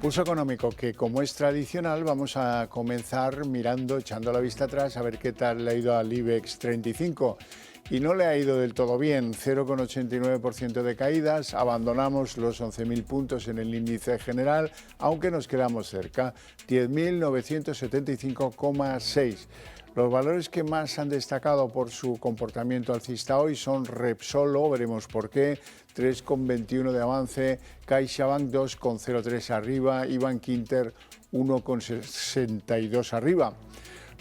Pulso económico que, como es tradicional, vamos a comenzar mirando, echando la vista atrás, a ver qué tal le ha ido al IBEX 35. Y no le ha ido del todo bien, 0,89% de caídas, abandonamos los 11.000 puntos en el índice general, aunque nos quedamos cerca, 10.975,6. Los valores que más han destacado por su comportamiento alcista hoy son Repsol, veremos por qué, 3,21 de avance, CaixaBank 2,03 arriba y Bankinter 1,62 arriba.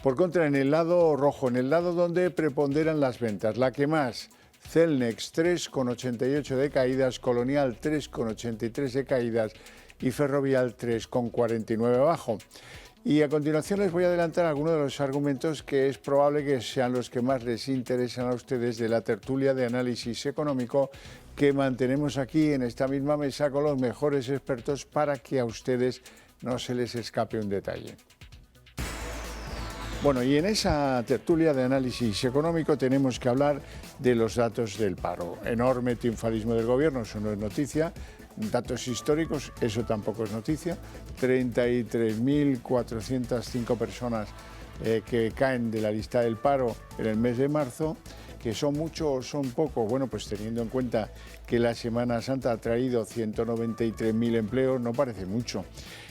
Por contra, en el lado rojo, en el lado donde preponderan las ventas, la que más, Celnex 3,88 de caídas, Colonial 3,83 de caídas y Ferrovial 3,49 abajo. Y a continuación les voy a adelantar algunos de los argumentos que es probable que sean los que más les interesan a ustedes de la tertulia de análisis económico que mantenemos aquí en esta misma mesa con los mejores expertos para que a ustedes no se les escape un detalle. Bueno, y en esa tertulia de análisis económico tenemos que hablar de los datos del paro. Enorme triunfalismo del gobierno, eso no es noticia. Datos históricos, eso tampoco es noticia. 33.405 personas que caen de la lista del paro en el mes de marzo, que son mucho o son poco. Bueno, pues teniendo en cuenta que la Semana Santa ha traído 193.000 empleos, no parece mucho.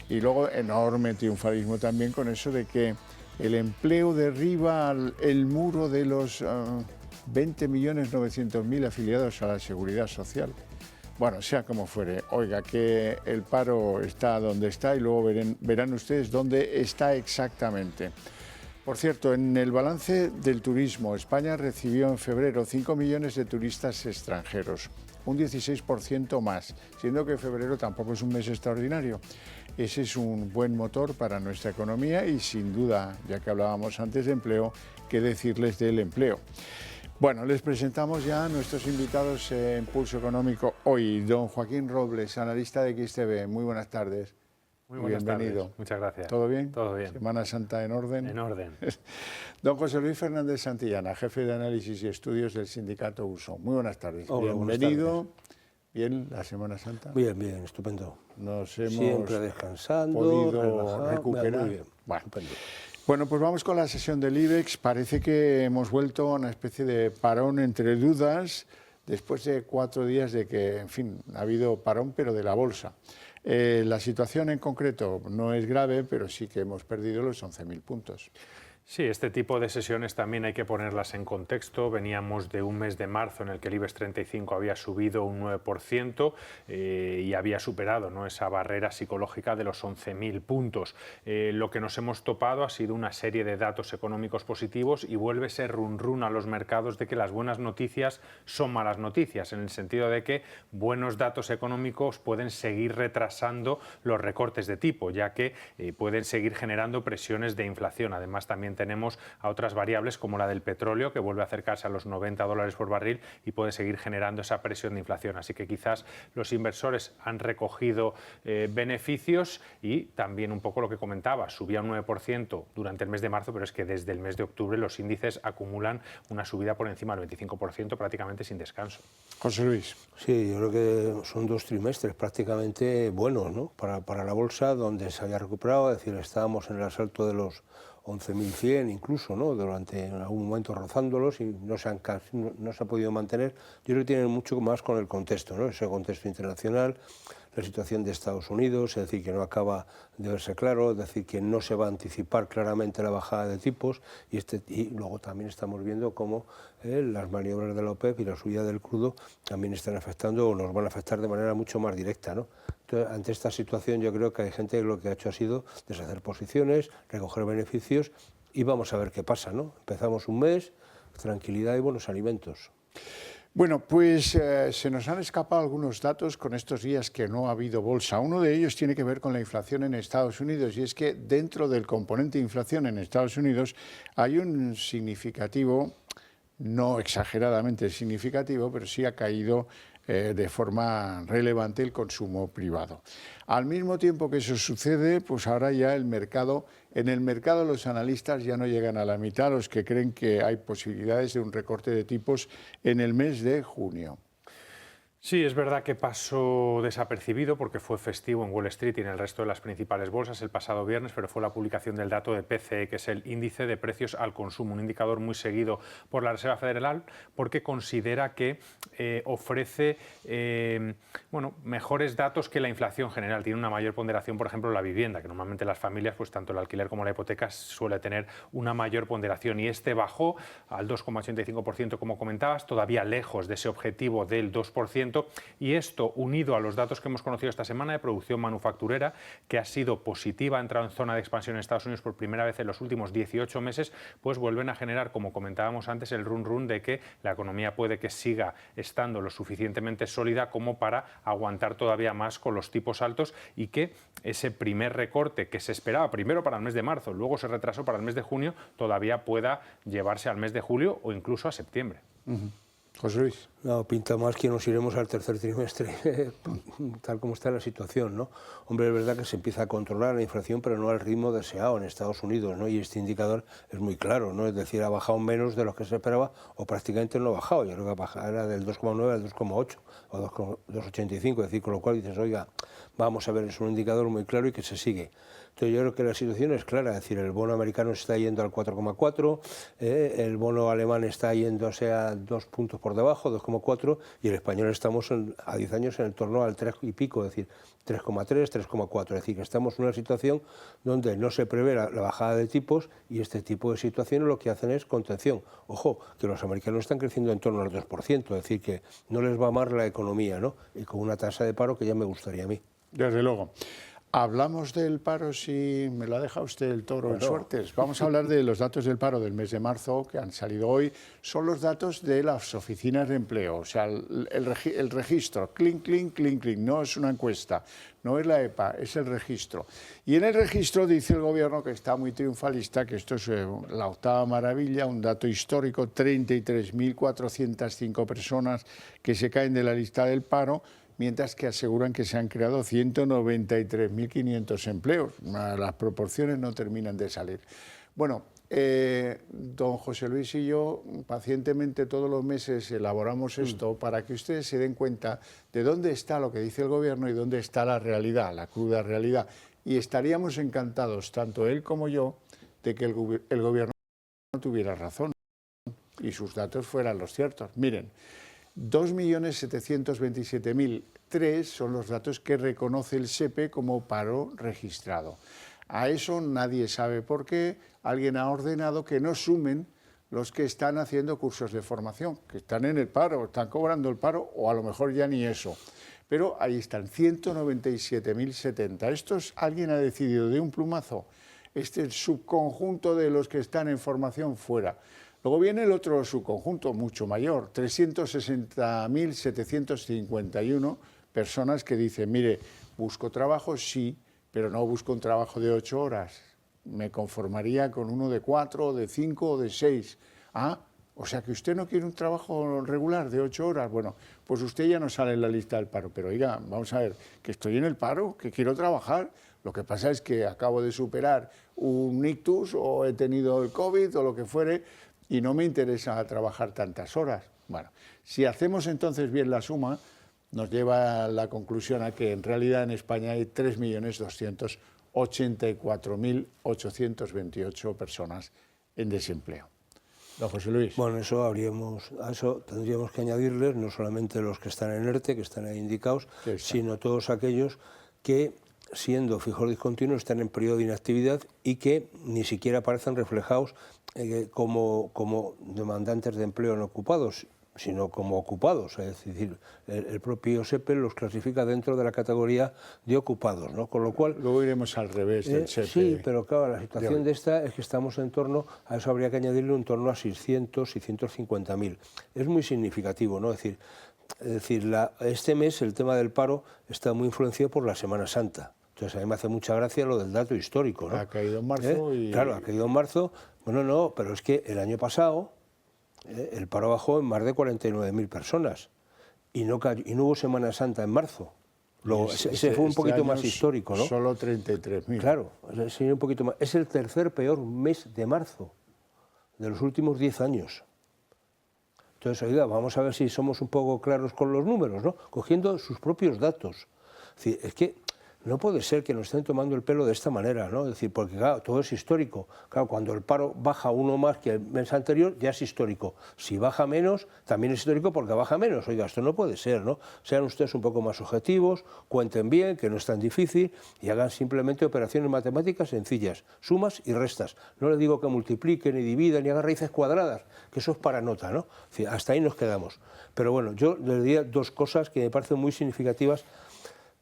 Y luego enorme triunfalismo también con eso de que el empleo derriba el muro de los 20.900.000 afiliados a la Seguridad Social. Bueno, sea como fuere, oiga, que el paro está donde está y luego verán ustedes dónde está exactamente. Por cierto, en el balance del turismo, España recibió en febrero 5 millones de turistas extranjeros, un 16% más, siendo que febrero tampoco es un mes extraordinario. Ese es un buen motor para nuestra economía y sin duda, ya que hablábamos antes de empleo, qué decirles del empleo. Bueno, les presentamos ya a nuestros invitados en Pulso Económico hoy. Don Joaquín Robles, analista de XTB. Muy buenas tardes. Muy buenas Bienvenido. tardes. Muchas gracias. ¿Todo bien? Todo bien. Semana Santa en orden. En orden. Don José Luis Fernández Santillana, jefe de análisis y estudios del sindicato USO. Muy buenas tardes. Hola, Bienvenido. buenas tardes. Bien, la Semana Santa. Bien, bien, estupendo. Nos hemos siempre descansando, podido relajado, recuperar. muy bien. Bueno. Estupendo. Bueno, pues vamos con la sesión del IBEX. Parece que hemos vuelto a una especie de parón entre dudas después de 4 días de que, en fin, ha habido parón, pero de la bolsa. La situación en concreto no es grave, pero sí que hemos perdido los 11.000 puntos. Sí, este tipo de sesiones también hay que ponerlas en contexto. Veníamos de un mes de marzo en el que el IBEX 35 había subido un 9% y había superado, ¿no?, esa barrera psicológica de los 11.000 puntos. Lo que nos hemos topado ha sido una serie de datos económicos positivos y vuelve ese run a los mercados de que las buenas noticias son malas noticias, en el sentido de que buenos datos económicos pueden seguir retrasando los recortes de tipo, ya que pueden seguir generando presiones de inflación. Además, también tenemos a otras variables como la del petróleo, que vuelve a acercarse a los $90 por barril y puede seguir generando esa presión de inflación. Así que quizás los inversores han recogido beneficios y también un poco lo que comentaba, subía un 9% durante el mes de marzo, pero es que desde el mes de octubre los índices acumulan una subida por encima del 25% prácticamente sin descanso. José Luis. Sí, yo creo que son 2 trimestres prácticamente buenos, ¿no?, para la bolsa, donde se había recuperado, es decir, estábamos en el asalto de los 11.100 incluso, ¿no?, durante algún momento rozándolos y no se ha podido mantener. Yo creo que tiene mucho más con el contexto, ¿no?, ese contexto internacional, la situación de Estados Unidos, es decir, que no acaba de verse claro, es decir, que no se va a anticipar claramente la bajada de tipos y luego también estamos viendo cómo las maniobras de la OPEP y la subida del crudo también están afectando o nos van a afectar de manera mucho más directa, ¿no? Entonces, ante esta situación yo creo que hay gente que lo que ha hecho ha sido deshacer posiciones, recoger beneficios y vamos a ver qué pasa, ¿no? Empezamos un mes, tranquilidad y buenos alimentos. Bueno, pues se nos han escapado algunos datos con estos días que no ha habido bolsa. Uno de ellos tiene que ver con la inflación en Estados Unidos y es que dentro del componente de inflación en Estados Unidos hay un significativo, no exageradamente significativo, pero sí ha caído de forma relevante el consumo privado. Al mismo tiempo que eso sucede, pues ahora ya en el mercado los analistas ya no llegan a la mitad, los que creen que hay posibilidades de un recorte de tipos en el mes de junio. Sí, es verdad que pasó desapercibido porque fue festivo en Wall Street y en el resto de las principales bolsas el pasado viernes, pero fue la publicación del dato de PCE, que es el índice de precios al consumo, un indicador muy seguido por la Reserva Federal porque considera que ofrece mejores datos que la inflación general. Tiene una mayor ponderación, por ejemplo, la vivienda, que normalmente las familias, pues tanto el alquiler como la hipoteca, suele tener una mayor ponderación, y este bajó al 2,85%, como comentabas, todavía lejos de ese objetivo del 2%. Y esto, unido a los datos que hemos conocido esta semana de producción manufacturera, que ha sido positiva, ha entrado en zona de expansión en Estados Unidos por primera vez en los últimos 18 meses, pues vuelven a generar, como comentábamos antes, el run de que la economía puede que siga estando lo suficientemente sólida como para aguantar todavía más con los tipos altos, y que ese primer recorte que se esperaba primero para el mes de marzo, luego se retrasó para el mes de junio, todavía pueda llevarse al mes de julio o incluso a septiembre. José Luis. No, pinta más que nos iremos al tercer trimestre, tal como está la situación, ¿no? Hombre, es verdad que se empieza a controlar la inflación, pero no al ritmo deseado en Estados Unidos, ¿no? Y este indicador es muy claro, ¿no? Es decir, ha bajado menos de lo que se esperaba, o prácticamente no ha bajado. Yo creo que era del 2,9 al 2,8 o 2,85, es decir, con lo cual dices, oiga, vamos a ver, es un indicador muy claro y que se sigue. Entonces yo creo que la situación es clara, es decir, el bono americano se está yendo al 4,4, el bono alemán está yéndose a 2 puntos por debajo, 2,4, y el español estamos a 10 años en el torno al 3 y pico, es decir, 3,3, 3,4, es decir, que estamos en una situación donde no se prevé la bajada de tipos, y este tipo de situaciones lo que hacen es contención. Ojo, que los americanos están creciendo en torno al 2%, es decir, que no les va mal la economía, ¿no? Y con una tasa de paro que ya me gustaría a mí. Desde luego. Hablamos del paro, si me lo ha dejado usted el toro en suertes. Vamos a hablar de los datos del paro del mes de marzo que han salido hoy. Son los datos de las oficinas de empleo, o sea, el registro, clink, clink, clink, clink. No es una encuesta, no es la EPA, es el registro. Y en el registro dice el gobierno, que está muy triunfalista, que esto es la octava maravilla, un dato histórico: 33.405 personas que se caen de la lista del paro, mientras que aseguran que se han creado 193.500 empleos. Las proporciones no terminan de salir. Bueno, don José Luis y yo pacientemente todos los meses elaboramos esto para que ustedes se den cuenta de dónde está lo que dice el gobierno y dónde está la realidad, la cruda realidad. Y estaríamos encantados, tanto él como yo, de que el gobierno no tuviera razón y sus datos fueran los ciertos. Miren, 2.727.003 son los datos que reconoce el SEPE como paro registrado. A eso nadie sabe por qué. Alguien ha ordenado que no sumen los que están haciendo cursos de formación, que están en el paro, están cobrando el paro, o a lo mejor ya ni eso. Pero ahí están, 197.070. Estos alguien ha decidido de un plumazo, este subconjunto de los que están en formación fuera. Luego viene el otro subconjunto mucho mayor, 360.751 personas que dicen, mire, busco trabajo, sí, pero no busco un trabajo de 8 horas. Me conformaría con uno de 4, de 5 o de 6. Ah, o sea que usted no quiere un trabajo regular de 8 horas. Bueno, pues usted ya no sale en la lista del paro. Pero oiga, vamos a ver, que estoy en el paro, que quiero trabajar. Lo que pasa es que acabo de superar un ictus o he tenido el COVID o lo que fuere, y no me interesa trabajar tantas horas. Bueno, si hacemos entonces bien la suma, nos lleva a la conclusión a que en realidad en España hay 3.284.828 personas en desempleo. Don José Luis. Bueno, a eso tendríamos que añadirles no solamente los que están en ERTE, que están ahí indicados, sino todos aquellos que, siendo fijos discontinuos, están en periodo de inactividad y que ni siquiera aparecen reflejados como demandantes de empleo no ocupados, sino como ocupados. Es decir, el propio SEPE los clasifica dentro de la categoría de ocupados, ¿no? Con lo cual... Luego iremos al revés del SEPE. Sí, pero claro, la situación de esta es que estamos en torno, a eso habría que añadirle en torno a 600, 650.000. Es muy significativo, ¿no? Es decir, este mes el tema del paro está muy influenciado por la Semana Santa. Entonces a mí me hace mucha gracia lo del dato histórico, ¿no? Ha caído en marzo y... Claro, ha caído en marzo. Bueno, no, pero es que el año pasado el paro bajó en más de 49.000 personas y no hubo Semana Santa en marzo. Ese fue un poquito más histórico, ¿no? Solo 33.000. Claro, un poquito más. Es el tercer peor mes de marzo de los últimos 10 años. Entonces, oiga, vamos a ver si somos un poco claros con los números, ¿no? Cogiendo sus propios datos. Es decir, es que no puede ser que nos estén tomando el pelo de esta manera, ¿no? Es decir, porque claro, todo es histórico. Claro, cuando el paro baja uno más que el mes anterior, ya es histórico. Si baja menos, también es histórico porque baja menos. Oiga, esto no puede ser, ¿no? Sean ustedes un poco más objetivos, cuenten bien, que no es tan difícil, y hagan simplemente operaciones matemáticas sencillas, sumas y restas. No les digo que multipliquen, ni dividan, ni hagan raíces cuadradas, que eso es para nota, ¿no? Es decir, hasta ahí nos quedamos. Pero bueno, yo les diría dos cosas que me parecen muy significativas,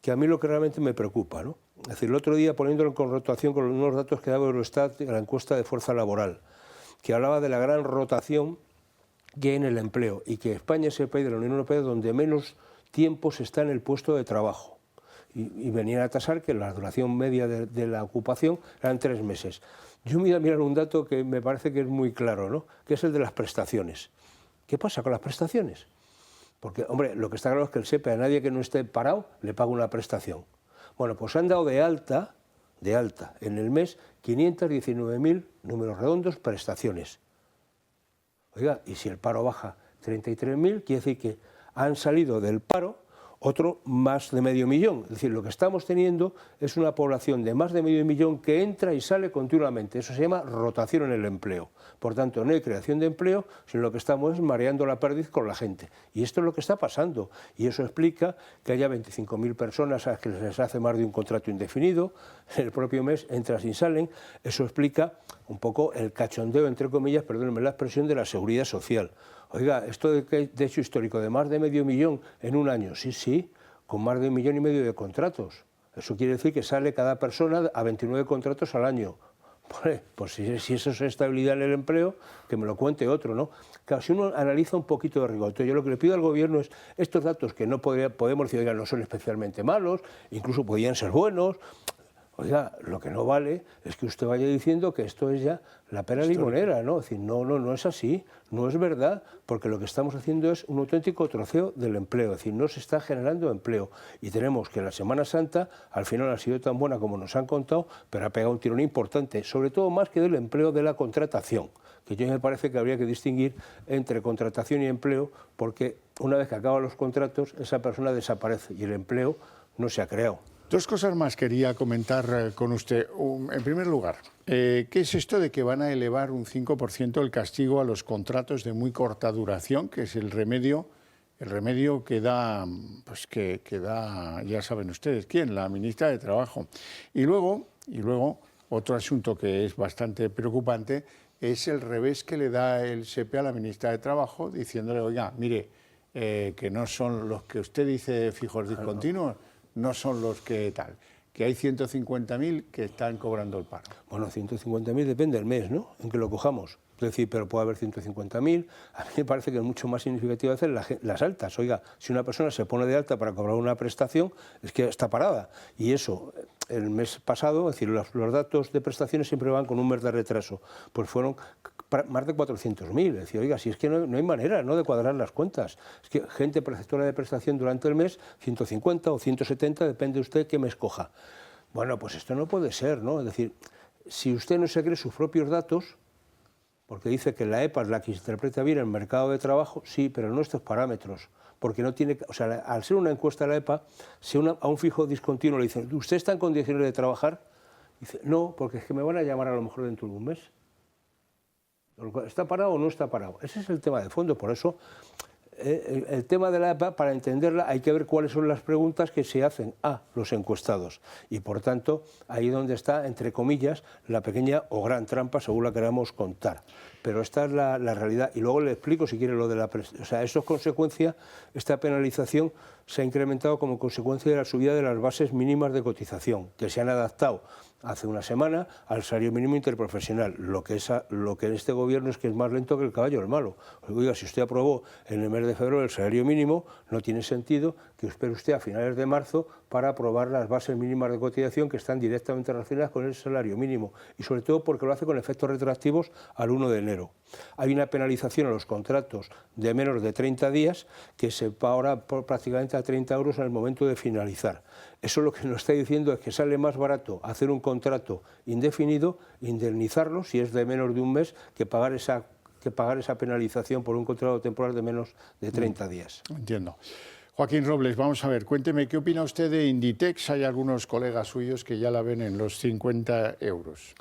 que a mí lo que realmente me preocupa, ¿no? Es decir, el otro día, poniéndolo en conrotación con unos datos que daba Eurostat en la encuesta de fuerza laboral, que hablaba de la gran rotación que hay en el empleo y que España es el país de la Unión Europea donde menos tiempo se está en el puesto de trabajo. Y venían a tasar que la duración media de la ocupación eran 3 meses. Yo me voy a mirar un dato que me parece que es muy claro, ¿no? Que es el de las prestaciones. ¿Qué pasa con las prestaciones? Porque, hombre, lo que está claro es que el SEPE a nadie que no esté parado le paga una prestación. Bueno, pues han dado de alta en el mes 519.000, números redondos, prestaciones. Oiga, y si el paro baja 33.000, quiere decir que han salido del paro otro más de 500.000. Es decir, lo que estamos teniendo es una población de más de 500.000 que entra y sale continuamente. Eso se llama rotación en el empleo. Por tanto, no hay creación de empleo, sino lo que estamos es mareando la perdiz con la gente. Y esto es lo que está pasando. Y eso explica que haya 25.000 personas a las que les hace más de un contrato indefinido, en el propio mes entran y salen. Eso explica un poco el cachondeo, entre comillas, perdónenme la expresión, de la seguridad social. Oiga, esto de hecho histórico de más de 500.000 en un año, sí, con más de 1,5 millones de contratos. Eso quiere decir que sale cada persona a 29 contratos al año. Pues si eso es estabilidad en el empleo, que me lo cuente otro, ¿no? Claro, si uno analiza un poquito de rigor, yo lo que le pido al gobierno es estos datos que no podemos decir, oiga, no son especialmente malos, incluso podían ser buenos. Oiga, lo que no vale es que usted vaya diciendo que esto es ya la pera limonera, ¿no? Es decir, no es así, no es verdad, porque lo que estamos haciendo es un auténtico troceo del empleo, es decir, no se está generando empleo. Y tenemos que la Semana Santa al final ha sido tan buena como nos han contado, pero ha pegado un tirón importante, sobre todo más que del empleo, de la contratación, que yo me parece que habría que distinguir entre contratación y empleo, porque una vez que acaban los contratos, esa persona desaparece y el empleo no se ha creado. Dos cosas más quería comentar con usted. En primer lugar, ¿qué es esto de que van a elevar un 5% el castigo a los contratos de muy corta duración, que es el remedio que da, pues que da, ya saben ustedes quién, la ministra de Trabajo? Y luego, otro asunto que es bastante preocupante es el revés que le da el SEPE a la ministra de Trabajo, diciéndole, oiga, mire, que no son los que usted dice fijos discontinuos, no son los que tal, que hay 150.000 que están cobrando el paro. Bueno, 150.000 depende del mes, ¿no?, en que lo cojamos. Es decir, pero puede haber 150.000. A mí me parece que es mucho más significativo hacer las altas. Oiga, si una persona se pone de alta para cobrar una prestación, es que está parada. Y eso, el mes pasado, es decir, los datos de prestaciones siempre van con un mes de retraso, pues fueron más de 400.000. Es decir, oiga, si es que no hay manera, ¿no?, de cuadrar las cuentas. Es que gente perceptora de prestación durante el mes, 150 o 170, depende usted qué mes coja. Bueno, pues esto no puede ser, ¿no? Es decir, si usted no se cree sus propios datos, porque dice que la EPA es la que interpreta bien el mercado de trabajo, sí, pero no estos parámetros, porque no tiene, o sea, al ser una encuesta de la EPA, si a un fijo discontinuo le dicen, ¿usted está en condiciones de trabajar? Dice, no, porque es que me van a llamar a lo mejor dentro de un mes. ¿Está parado o no está parado? Ese es el tema de fondo, por eso el tema de la EPA, para entenderla, hay que ver cuáles son las preguntas que se hacen a los encuestados. Y, por tanto, ahí donde está, entre comillas, la pequeña o gran trampa, según la queramos contar. Pero esta es la realidad. Y luego le explico, si quiere, lo de la... O sea, eso es consecuencia, esta penalización se ha incrementado como consecuencia de la subida de las bases mínimas de cotización, que se han adaptado hace una semana al salario mínimo interprofesional. Lo que en este gobierno es que es más lento que el caballo del malo. Oiga, si usted aprobó en el mes de febrero el salario mínimo, no tiene sentido que espere usted a finales de marzo para aprobar las bases mínimas de cotización que están directamente relacionadas con el salario mínimo, y sobre todo porque lo hace con efectos retroactivos al 1 de enero. Hay una penalización a los contratos de menos de 30 días que se va ahora prácticamente a 30 euros en el momento de finalizar. Eso lo que nos está diciendo es que sale más barato hacer un contrato indefinido, indemnizarlo si es de menos de un mes, que pagar esa que pagar esa penalización por un contrato temporal de menos de 30 días. Entiendo. Joaquín Robles, vamos a ver, cuénteme, ¿qué opina usted de Inditex? Hay algunos colegas suyos que ya la ven en los 50 euros.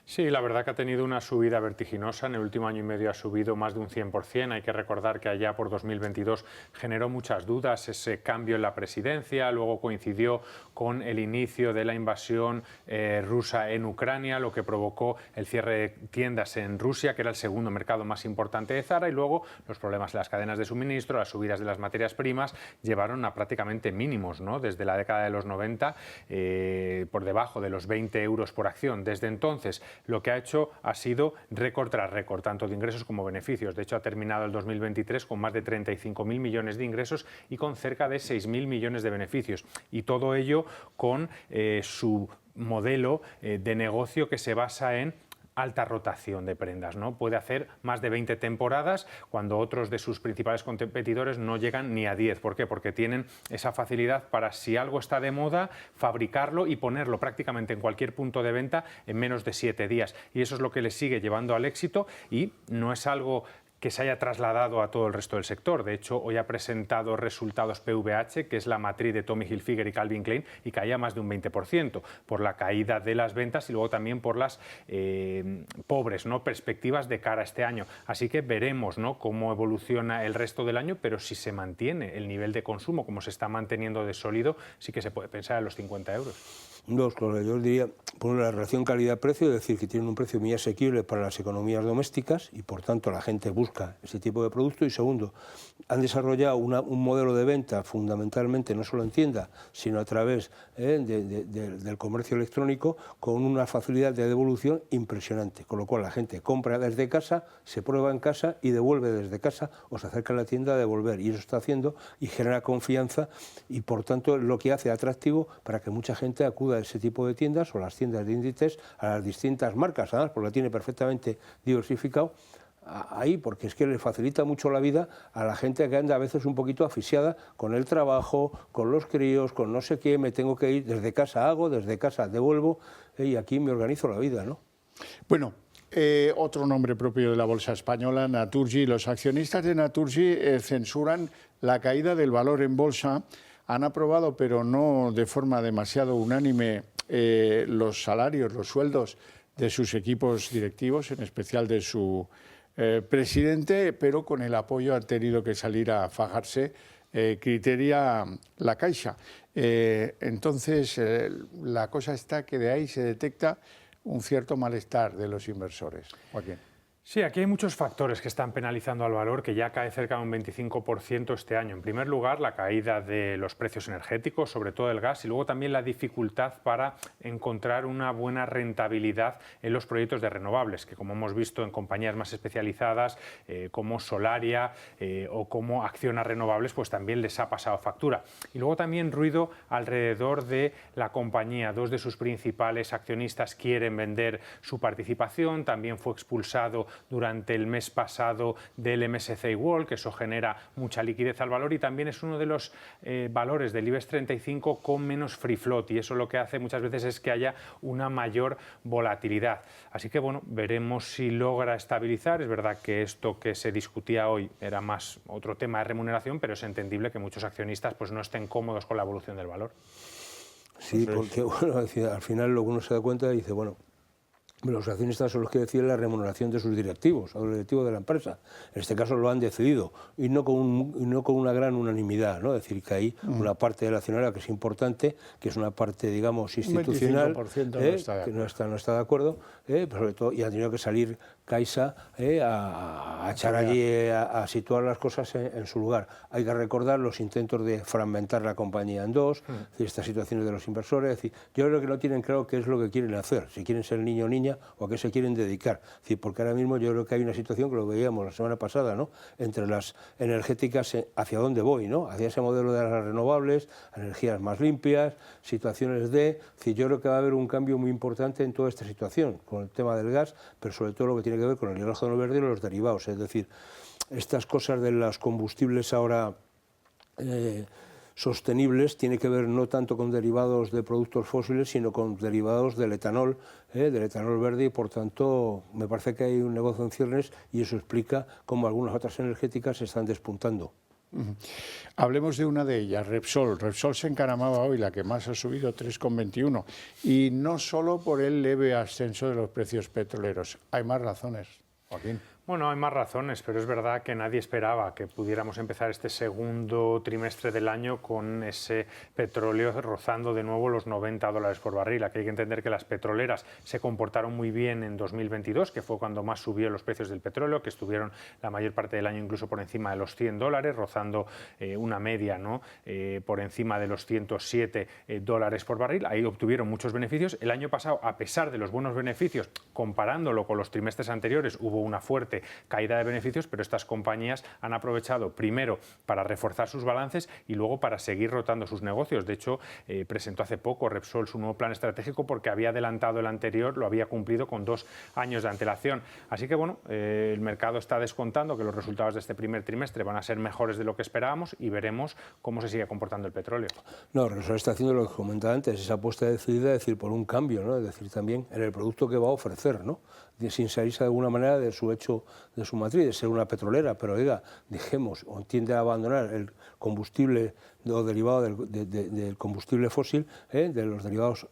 Sí, la verdad que ha tenido una subida vertiginosa. En el último año y medio ha subido más de un 100%. Hay que recordar que allá por 2022 generó muchas dudas ese cambio en la presidencia. Luego coincidió con el inicio de la invasión rusa en Ucrania, lo que provocó el cierre de tiendas en Rusia, que era el segundo mercado más importante de Zara. Y luego los problemas en las cadenas de suministro, las subidas de las materias primas, llevaron a prácticamente mínimos, ¿no? Desde la década de los 90, por debajo de los 20 euros por acción. Desde entonces, lo que ha hecho ha sido récord tras récord, tanto de ingresos como beneficios. De hecho, ha terminado el 2023 con más de 35.000 millones de ingresos y con cerca de 6.000 millones de beneficios. Y todo ello con su modelo de negocio que se basa en alta rotación de prendas, ¿no? Puede hacer más de 20 temporadas cuando otros de sus principales competidores no llegan ni a 10. ¿Por qué? Porque tienen esa facilidad para, si algo está de moda, fabricarlo y ponerlo prácticamente en cualquier punto de venta en menos de 7 días. Y eso es lo que les sigue llevando al éxito y no es algo que se haya trasladado a todo el resto del sector. De hecho, hoy ha presentado resultados PVH, que es la matriz de Tommy Hilfiger y Calvin Klein, y caía más de un 20% por la caída de las ventas y luego también por las pobres, ¿no?, perspectivas de cara a este año. Así que veremos, ¿no?, cómo evoluciona el resto del año, pero si se mantiene el nivel de consumo como se está manteniendo de sólido, sí que se puede pensar en los 50 euros. Dos cosas. Yo diría, por la relación calidad-precio, es decir, que tienen un precio muy asequible para las economías domésticas y, por tanto, la gente busca ese tipo de producto. Y segundo, han desarrollado un modelo de venta fundamentalmente, no solo en tienda, sino a través del comercio electrónico, con una facilidad de devolución impresionante. Con lo cual, la gente compra desde casa, se prueba en casa y devuelve desde casa o se acerca a la tienda a devolver. Y eso está haciendo y genera confianza y, por tanto, lo que hace atractivo para que mucha gente acuda a ese tipo de tiendas o las tiendas de Inditex, a las distintas marcas, además, porque la tiene perfectamente diversificado ahí, porque es que le facilita mucho la vida a la gente que anda a veces un poquito asfixiada con el trabajo, con los críos, con no sé qué, me tengo que ir, desde casa hago, desde casa devuelvo, y aquí me organizo la vida, ¿no? Bueno, otro nombre propio de la bolsa española, Naturgy. Los accionistas de Naturgy censuran la caída del valor en bolsa. Han aprobado, pero no de forma demasiado unánime, los salarios, los sueldos de sus equipos directivos, en especial de su presidente, pero con el apoyo han tenido que salir a fajarse, criteria la Caixa. Entonces, la cosa está que de ahí se detecta un cierto malestar de los inversores. Joaquín. Sí, aquí hay muchos factores que están penalizando al valor, que ya cae cerca de un 25% este año. En primer lugar, la caída de los precios energéticos, sobre todo el gas, y luego también la dificultad para encontrar una buena rentabilidad en los proyectos de renovables, que como hemos visto en compañías más especializadas como Solaria o como Acciona Renovables, pues también les ha pasado factura. Y luego también ruido alrededor de la compañía. Dos de sus principales accionistas quieren vender su participación, también fue expulsado durante el mes pasado del MSCI World, que eso genera mucha liquidez al valor y también es uno de los valores del IBEX 35 con menos free float y eso lo que hace muchas veces es que haya una mayor volatilidad. Así que bueno, veremos si logra estabilizar. Es verdad que esto que se discutía hoy era más otro tema de remuneración, pero es entendible que muchos accionistas pues no estén cómodos con la evolución del valor. Sí, porque bueno, al final lo que uno se da cuenta y dice, bueno, los accionistas son los que deciden la remuneración de sus directivos, o los directivos de la empresa. En este caso lo han decidido, y no con una gran unanimidad, ¿no? Es decir, que hay una parte del accionariado que es importante, que es una parte, digamos, institucional, que no está de acuerdo, pero sobre todo, y ha tenido que salir Caixa a echar allí, a situar las cosas en su lugar. Hay que recordar los intentos de fragmentar la compañía en dos, es decir, estas situaciones de los inversores. Es decir, yo creo que no tienen claro qué es lo que quieren hacer, si quieren ser niño o niña o a qué se quieren dedicar. Es decir, porque ahora mismo yo creo que hay una situación que lo veíamos la semana pasada, ¿no?, entre las energéticas, hacia dónde voy, ¿no?, hacia ese modelo de las renovables, energías más limpias, situaciones de... Es decir, yo creo que va a haber un cambio muy importante en toda esta situación, con el tema del gas, pero sobre todo lo que tiene que ver con el hidrógeno verde y los derivados. Es decir, estas cosas de los combustibles ahora sostenibles tiene que ver no tanto con derivados de productos fósiles, sino con derivados del etanol verde, y por tanto me parece que hay un negocio en ciernes y eso explica cómo algunas otras energéticas se están despuntando. Hablemos de una de ellas, Repsol. Repsol se encaramaba hoy, la que más ha subido, 3,21, y no solo por el leve ascenso de los precios petroleros. Hay más razones, Joaquín. Bueno, hay más razones, pero es verdad que nadie esperaba que pudiéramos empezar este segundo trimestre del año con ese petróleo rozando de nuevo los $90 por barril. Aquí hay que entender que las petroleras se comportaron muy bien en 2022, que fue cuando más subió los precios del petróleo, que estuvieron la mayor parte del año incluso por encima de los $100, rozando una media, ¿no? Por encima de los $107 por barril. Ahí obtuvieron muchos beneficios. El año pasado, a pesar de los buenos beneficios, comparándolo con los trimestres anteriores, hubo una fuerte caída de beneficios, pero estas compañías han aprovechado primero para reforzar sus balances y luego para seguir rotando sus negocios. De hecho, presentó hace poco Repsol su nuevo plan estratégico porque había adelantado el anterior, lo había cumplido con 2 años de antelación. Así que bueno, el mercado está descontando que los resultados de este primer trimestre van a ser mejores de lo que esperábamos y veremos cómo se sigue comportando el petróleo. No, Repsol está haciendo lo que comentaba antes, esa apuesta decidida, es decir, por un cambio, ¿no? Es decir, también en el producto que va a ofrecer, ¿no? Sin salirse de alguna manera de su hecho, de su matriz, de ser una petrolera, pero oiga, dejemos o tiende a abandonar el combustible o derivado del combustible fósil, de los derivados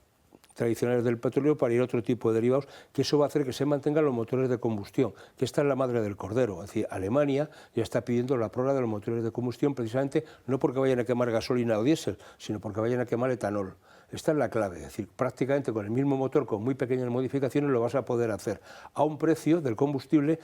tradicionales del petróleo, para ir a otro tipo de derivados, que eso va a hacer que se mantengan los motores de combustión, que esta es la madre del cordero. Es decir, Alemania ya está pidiendo la prórroga de los motores de combustión, precisamente no porque vayan a quemar gasolina o diésel, sino porque vayan a quemar etanol. Esta es la clave, es decir, prácticamente con el mismo motor, con muy pequeñas modificaciones, lo vas a poder hacer a un precio del combustible,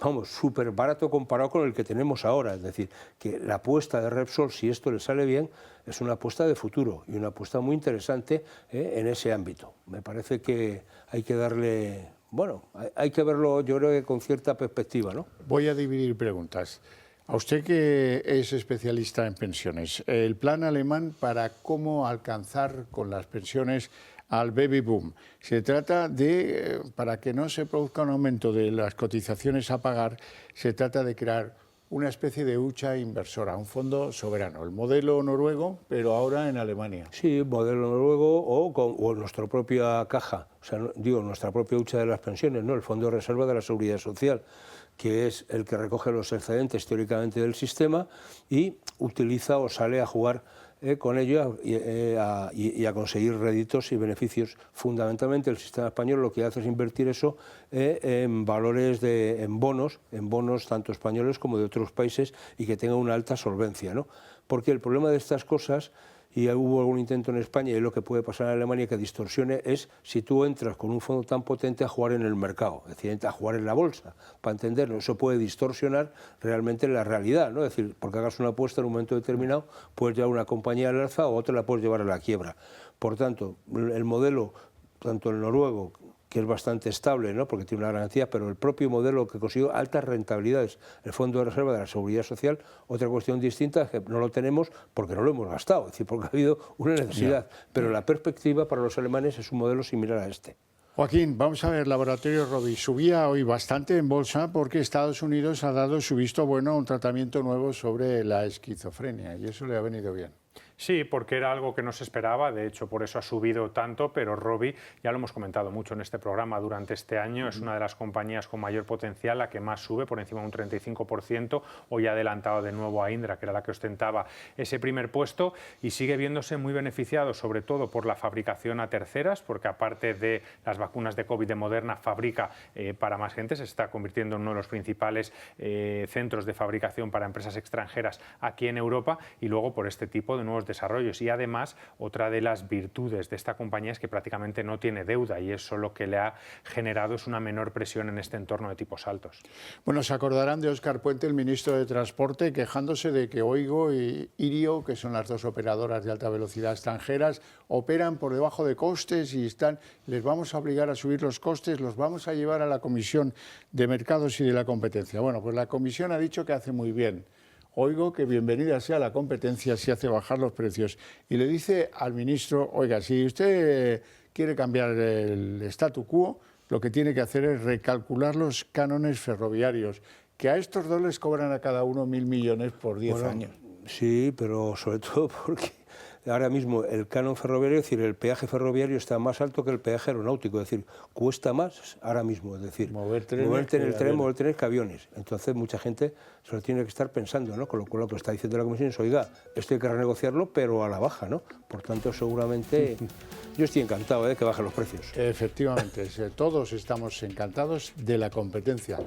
vamos, súper barato comparado con el que tenemos ahora. Es decir, que la apuesta de Repsol, si esto le sale bien, es una apuesta de futuro y una apuesta muy interesante en ese ámbito. Me parece que hay que darle, bueno, hay que verlo, yo creo que con cierta perspectiva, ¿no? Voy a dividir preguntas. A usted que es especialista en pensiones, el plan alemán para cómo alcanzar con las pensiones al baby boom. Se trata de, para que no se produzca un aumento de las cotizaciones a pagar, se trata de crear una especie de hucha inversora, un fondo soberano, el modelo noruego, pero ahora en Alemania. Sí, modelo noruego o nuestra propia caja, o sea, digo, nuestra propia hucha de las pensiones, ¿no? El Fondo de Reserva de la Seguridad Social, que es el que recoge los excedentes teóricamente del sistema y utiliza o sale a jugar con ello y a conseguir réditos y beneficios. Fundamentalmente el sistema español lo que hace es invertir eso en valores, en bonos tanto españoles como de otros países y que tenga una alta solvencia, ¿no? Porque el problema de estas cosas, y hubo algún intento en España, y es lo que puede pasar en Alemania, que distorsione, es si tú entras con un fondo tan potente a jugar en el mercado, es decir, a jugar en la bolsa, para entenderlo. Eso puede distorsionar realmente la realidad, ¿no? Es decir, porque hagas una apuesta en un momento determinado, puedes llevar una compañía al alza o otra la puedes llevar a la quiebra. Por tanto, el modelo, tanto el noruego, que es bastante estable, ¿no? Porque tiene una garantía, pero el propio modelo que consiguió altas rentabilidades, el Fondo de Reserva de la Seguridad Social, otra cuestión distinta es que no lo tenemos porque no lo hemos gastado, es decir, porque ha habido una necesidad, pero la perspectiva para los alemanes es un modelo similar a este. Joaquín, vamos a ver, Laboratorio Rovi subía hoy bastante en bolsa porque Estados Unidos ha dado su visto bueno a un tratamiento nuevo sobre la esquizofrenia y eso le ha venido bien. Sí, porque era algo que no se esperaba, de hecho por eso ha subido tanto, pero Rovi, ya lo hemos comentado mucho en este programa durante este año, es una de las compañías con mayor potencial, la que más sube, por encima de un 35%, hoy ha adelantado de nuevo a Indra, que era la que ostentaba ese primer puesto, y sigue viéndose muy beneficiado, sobre todo por la fabricación a terceras, porque aparte de las vacunas de COVID de Moderna, fabrica para más gente, se está convirtiendo en uno de los principales centros de fabricación para empresas extranjeras aquí en Europa, y luego por este tipo de nuevos desarrollos. Y además, otra de las virtudes de esta compañía es que prácticamente no tiene deuda y eso lo que le ha generado es una menor presión en este entorno de tipos altos. Bueno, se acordarán de Óscar Puente, el ministro de Transporte, quejándose de que Oigo y Irio, que son las dos operadoras de alta velocidad extranjeras, operan por debajo de costes y les vamos a obligar a subir los costes, los vamos a llevar a la Comisión de Mercados y de la Competencia. Bueno, pues la Comisión ha dicho que hace muy bien. Oigo que bienvenida sea la competencia si hace bajar los precios. Y le dice al ministro, oiga, si usted quiere cambiar el statu quo, lo que tiene que hacer es recalcular los cánones ferroviarios, que a estos dos les cobran a cada uno 1.000 millones por 10 años. Sí, pero sobre todo porque ahora mismo el canon ferroviario, es decir, el peaje ferroviario está más alto que el peaje aeronáutico, es decir, cuesta más ahora mismo, es decir, moverte en el tren, mover trenes que aviones. Entonces mucha gente se lo tiene que estar pensando, ¿no? Con lo cual lo que está diciendo la Comisión es, oiga, esto hay que renegociarlo, pero a la baja, ¿no? Por tanto, seguramente yo estoy encantado de que bajen los precios. Efectivamente, todos estamos encantados de la competencia.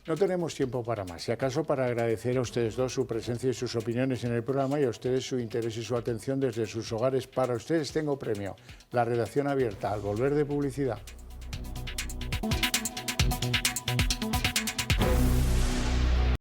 No tenemos tiempo para más. Si acaso para agradecer a ustedes dos su presencia y sus opiniones en el programa y a ustedes su interés y su atención desde sus hogares. Para ustedes tengo premio, la redacción abierta al volver de publicidad.